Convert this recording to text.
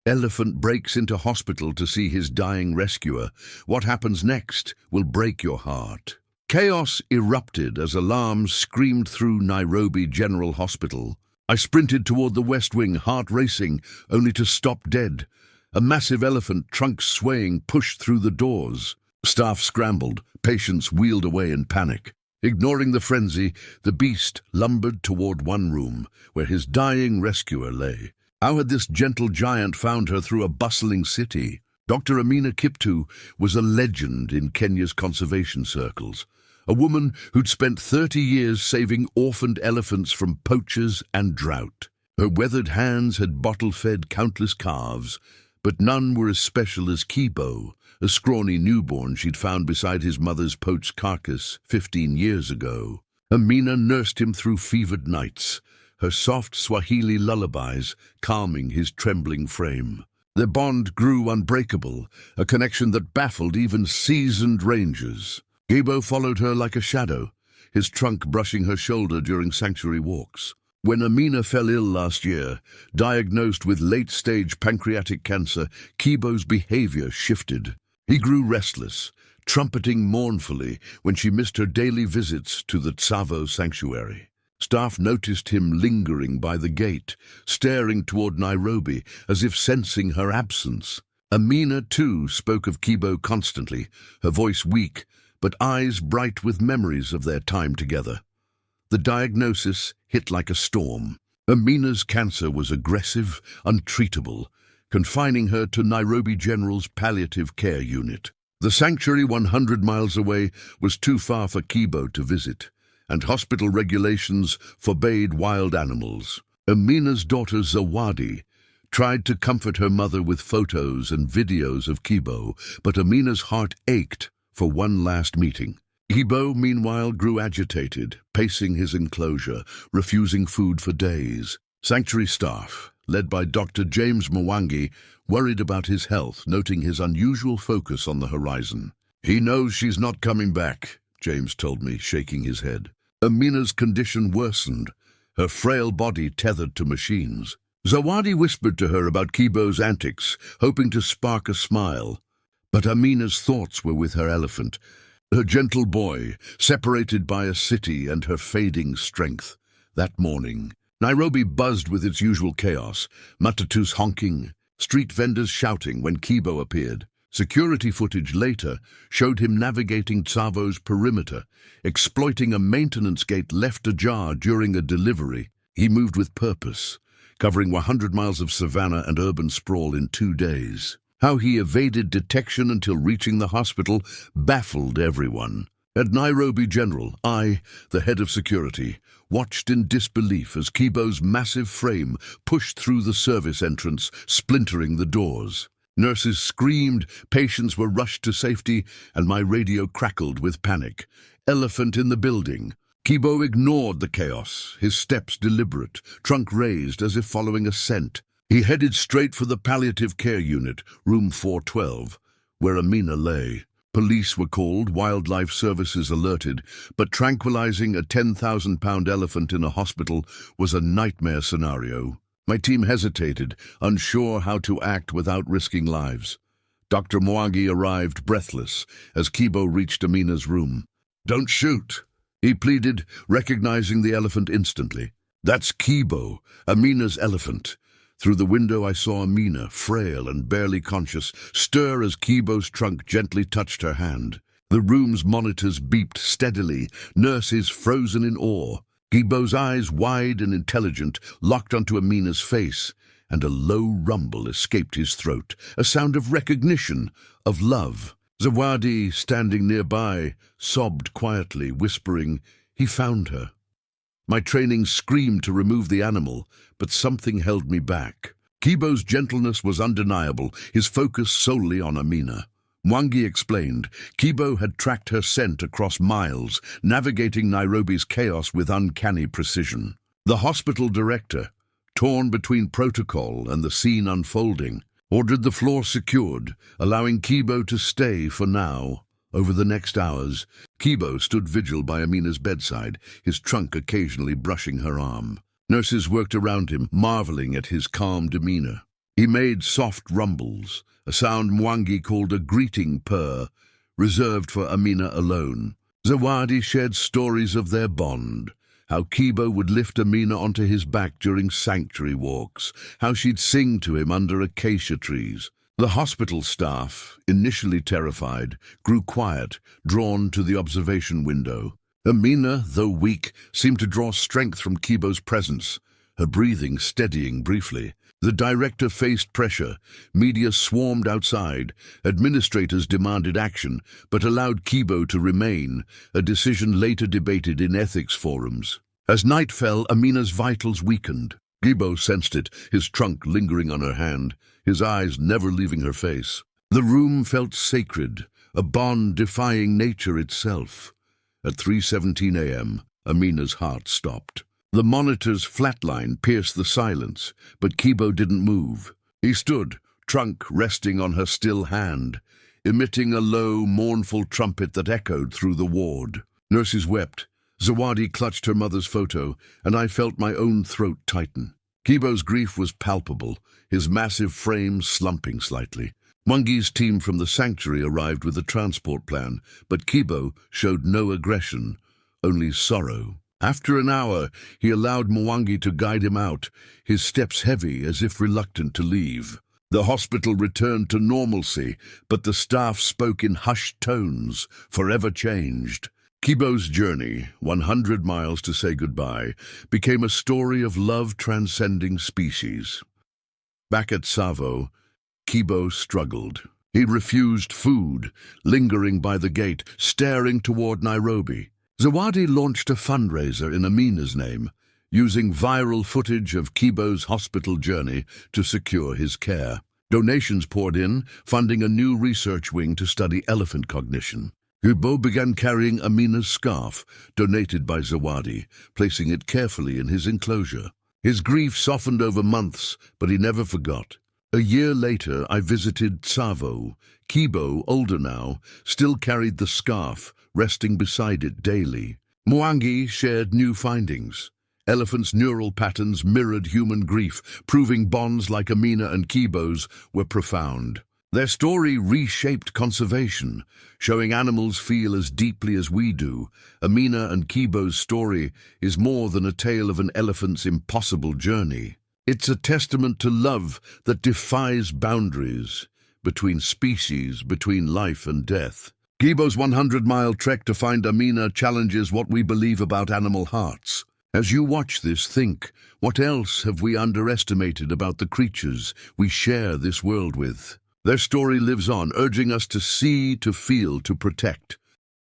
Elephant breaks into hospital to see his dying rescuer. What happens next will break your heart. Chaos erupted as alarms screamed through Nairobi General Hospital. I sprinted toward the West Wing, heart racing, only to stop dead. A massive elephant, trunk swaying, pushed through the doors. Staff scrambled, patients wheeled away in panic. Ignoring the frenzy, the beast lumbered toward one room, where his dying rescuer lay. How had this gentle giant found her through a bustling city? Dr. Amina Kiptu was a legend in Kenya's conservation circles. A woman who'd spent 30 years saving orphaned elephants from poachers and drought. Her weathered hands had bottle-fed countless calves, but none were as special as Kibo, a scrawny newborn she'd found beside his mother's poached carcass 15 years ago. Amina nursed him through fevered nights, her soft Swahili lullabies calming his trembling frame. Their bond grew unbreakable, a connection that baffled even seasoned rangers. Kibo followed her like a shadow, his trunk brushing her shoulder during sanctuary walks. When Amina fell ill last year, diagnosed with late-stage pancreatic cancer, Kibo's behavior shifted. He grew restless, trumpeting mournfully when she missed her daily visits to the Tsavo sanctuary. Staff noticed him lingering by the gate, staring toward Nairobi as if sensing her absence. Amina, too, spoke of Kibo constantly, her voice weak, but eyes bright with memories of their time together. The diagnosis hit like a storm. Amina's cancer was aggressive, untreatable, confining her to Nairobi General's palliative care unit. The sanctuary 100 miles away was too far for Kibo to visit, and hospital regulations forbade wild animals. Amina's daughter Zawadi tried to comfort her mother with photos and videos of Kibo, but Amina's heart ached for one last meeting. Kibo, meanwhile, grew agitated, pacing his enclosure, refusing food for days. Sanctuary staff, led by Dr. James Mwangi, worried about his health, noting his unusual focus on the horizon. "He knows she's not coming back," James told me, shaking his head. Amina's condition worsened, her frail body tethered to machines. Zawadi whispered to her about Kibo's antics, hoping to spark a smile. But Amina's thoughts were with her elephant, her gentle boy, separated by a city and her fading strength. That morning, Nairobi buzzed with its usual chaos, matatus honking, street vendors shouting when Kibo appeared. Security footage later showed him navigating Tsavo's perimeter, exploiting a maintenance gate left ajar during a delivery. He moved with purpose, covering 100 miles of savanna and urban sprawl in 2 days. How he evaded detection until reaching the hospital baffled everyone. At Nairobi General, I, the head of security, watched in disbelief as Kibo's massive frame pushed through the service entrance, splintering the doors. Nurses screamed, patients were rushed to safety, and my radio crackled with panic. Elephant in the building. Kibo ignored the chaos, his steps deliberate, trunk raised as if following a scent. He headed straight for the palliative care unit, room 412, where Amina lay. Police were called, wildlife services alerted, but tranquilizing a 10,000-pound elephant in a hospital was a nightmare scenario. My team hesitated, unsure how to act without risking lives. Dr. Mwangi arrived breathless as Kibo reached Amina's room. "Don't shoot," he pleaded, recognizing the elephant instantly. "That's Kibo, Amina's elephant." Through the window I saw Amina, frail and barely conscious, stir as Kibo's trunk gently touched her hand. The room's monitors beeped steadily, nurses frozen in awe. Kibo's eyes, wide and intelligent, locked onto Amina's face, and a low rumble escaped his throat, a sound of recognition, of love. Zawadi, standing nearby, sobbed quietly, whispering, "He found her." My training screamed to remove the animal, but something held me back. Kibo's gentleness was undeniable, his focus solely on Amina. Mwangi explained, Kibo had tracked her scent across miles, navigating Nairobi's chaos with uncanny precision. The hospital director, torn between protocol and the scene unfolding, ordered the floor secured, allowing Kibo to stay for now. Over the next hours, Kibo stood vigil by Amina's bedside, his trunk occasionally brushing her arm. Nurses worked around him, marveling at his calm demeanor. He made soft rumbles, a sound Mwangi called a greeting purr, reserved for Amina alone. Zawadi shared stories of their bond, how Kibo would lift Amina onto his back during sanctuary walks, how she'd sing to him under acacia trees. The hospital staff, initially terrified, grew quiet, drawn to the observation window. Amina, though weak, seemed to draw strength from Kibo's presence, her breathing steadying briefly. The director faced pressure. Media swarmed outside. Administrators demanded action, but allowed Kibo to remain, a decision later debated in ethics forums. As night fell, Amina's vitals weakened. Kibo sensed it, his trunk lingering on her hand, his eyes never leaving her face. The room felt sacred, a bond defying nature itself. At 3:17 a.m., Amina's heart stopped. The monitor's flatline pierced the silence, but Kibo didn't move. He stood, trunk resting on her still hand, emitting a low, mournful trumpet that echoed through the ward. Nurses wept. Zawadi clutched her mother's photo, and I felt my own throat tighten. Kibo's grief was palpable, his massive frame slumping slightly. Mwangi's team from the sanctuary arrived with a transport plan, but Kibo showed no aggression, only sorrow. After an hour, he allowed Mwangi to guide him out, his steps heavy as if reluctant to leave. The hospital returned to normalcy, but the staff spoke in hushed tones, forever changed. Kibo's journey, 100 miles to say goodbye, became a story of love transcending species. Back at Tsavo, Kibo struggled. He refused food, lingering by the gate, staring toward Nairobi. Zawadi launched a fundraiser in Amina's name, using viral footage of Kibo's hospital journey to secure his care. Donations poured in, funding a new research wing to study elephant cognition. Kibo began carrying Amina's scarf, donated by Zawadi, placing it carefully in his enclosure. His grief softened over months, but he never forgot. A year later, I visited Tsavo. Kibo, older now, still carried the scarf, resting beside it daily. Mwangi shared new findings. Elephants' neural patterns mirrored human grief, proving bonds like Amina and Kibo's were profound. Their story reshaped conservation, showing animals feel as deeply as we do. Amina and Kibo's story is more than a tale of an elephant's impossible journey. It's a testament to love that defies boundaries, between species, between life and death. Kibo's 100-mile trek to find Amina challenges what we believe about animal hearts. As you watch this, think, what else have we underestimated about the creatures we share this world with? Their story lives on, urging us to see, to feel, to protect.